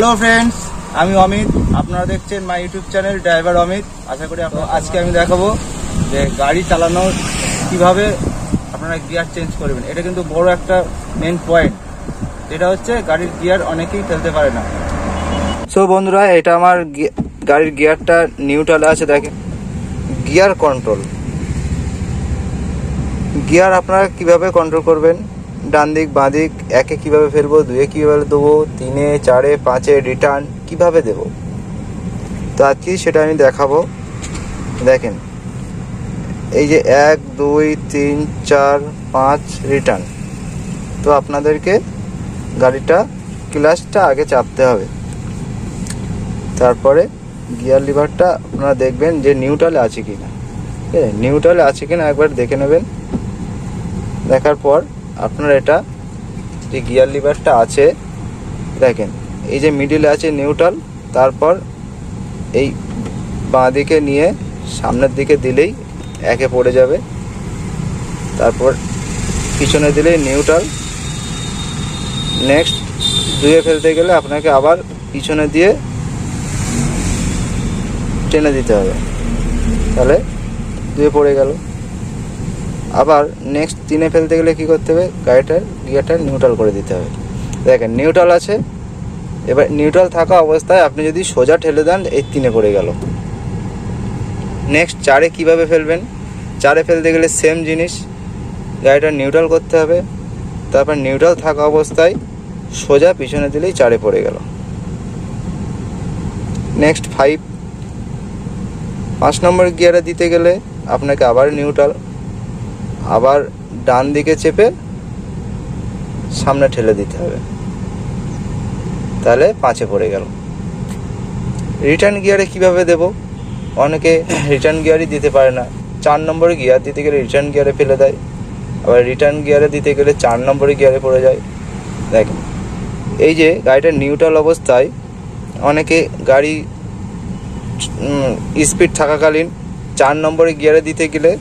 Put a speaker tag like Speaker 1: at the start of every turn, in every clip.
Speaker 1: Hello friends, আমি অমিত। আপনারা দেখছেন my YouTube channel driver Amit. আশা করি আজকে আমি দেখাবো যে গাড়ি চালানোর কিভাবে আপনারা গিয়ার চেঞ্জ করবেন। এটা কিন্তু বড় একটা মেন পয়েন্ট, যেটা হচ্ছে গাড়ির গিয়ার অনেকেই ফেলতে পারে না। সো বন্ধুরা, এটা আমার গাড়ির গিয়ারটা নিউট্রালে আছে। দেখেন, গিয়ার কন্ট্রোল। গিয়ার আপনারা কিভাবে কন্ট্রোল করবেন, ডান দিক বাঁ দিক, একে কিভাবে ফেলবো, দুয়ে কিভাবে দেবো, তিনে চারে পাঁচে রিটার্ন কিভাবে দেব, তো আজকে সেটা আমি দেখাবো। দেখেন, এই যে 1 2 3 4 5 রিটার্ন। তো আপনাদেরকে গাড়িটা ক্লাচটা আগে চাপতে হবে, তারপরে গিয়ার লিভারটা আপনারা দেখবেন যে নিউট্রালে আছে কিনা। ঠিক আছে, নিউট্রালে আছে কিনা একবার দেখে নেবেন। দেখার পর আপনারা এটা যে গিয়ার লিভারটা আছে, দেখেন এই যে মিডিলে আছে নিউট্রাল, তারপর এই বাঁ দিকে নিয়ে সামনের দিকে দিলেই একে পড়ে যাবে, তারপর পিছনে দিলেই নিউট্রাল। নেক্সট দুয়ে ফেলতে গেলে আপনাকে আবার পিছনে দিয়ে টেনে দিতে হবে, তাহলে দুয়ে পড়ে গেল। আবার নেক্সট তিনে ফেলতে গেলে কি করতে হবে, গাড়িটার গিয়ারটা নিউট্রাল করে দিতে হবে। দেখেন নিউট্রাল আছে, এবার নিউট্রাল থাকা অবস্থায় আপনি যদি সোজা ঠেলে দেন, এই তিনে পড়ে গেল। নেক্সট চারে কিভাবে ফেলবেন, চারে ফেলতে গেলে সেম জিনিস, গাড়িটা নিউট্রাল করতে হবে, তারপর নিউট্রাল থাকা অবস্থায় সোজা পিছনে দিলেই চারে পড়ে গেল। নেক্সট 5 নম্বর গিয়ারে দিতে গেলে আপনাকে আবার নিউট্রাল, আবার ডান দিকে চেপে সামনে ঠেলে দিতে হবে, তাহলে 5-এ পড়ে গেল। রিটার্ন গিয়ারে কিভাবে দেব, অনেকে রিটার্ন গিয়ারই দিতে পারে না। 4 নম্বর গিয়ার দিতে গেলে রিটার্ন গিয়ারে ফেলে দেয়, আবার রিটার্ন গিয়ারে দিতে গেলে 4 নম্বরে গিয়ারে পড়ে যায়। দেখেন, এই যে গাড়িটা নিউট্রাল অবস্থায় অনেকে গাড়ি স্পিড থাকাকালীন 4 নম্বরে গিয়ারে দিতে গেলে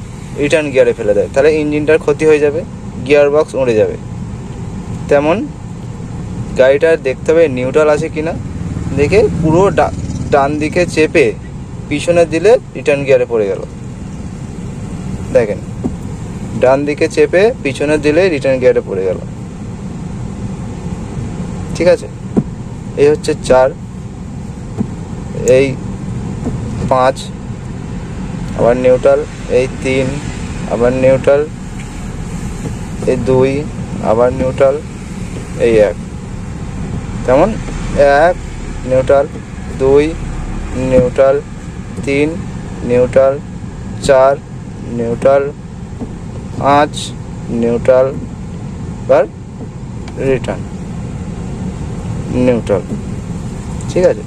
Speaker 1: রিটার্ন গিয়ারে ফেলে দেয়, তাহলে ইঞ্জিনটার ক্ষতি হয়ে যাবে, গিয়ার বক্স উড়ে যাবে। তেমন গাড়িটা দেখতে হবে নিউট্রাল আছে কিনা, দেখে পুরো ডান দিকে চেপে পিছনে দিলে রিটার্ন গিয়ারে পড়ে গেল। দেখেন, ডান দিকে চেপে পিছনে দিলে রিটার্ন গিয়ারে পড়ে গেল। ঠিক আছে, এই হচ্ছে 4, এই 5, আবার নিউট্রাল, এই 3, আবার নিউট্রাল, এই 2, আবার নিউট্রাল, এই 1। তেমন 1 neutral, 2 neutral, 3 neutral, 4 neutral, 5 neutral, আবার রিটার্ন নিউট্রাল। ঠিক আছে।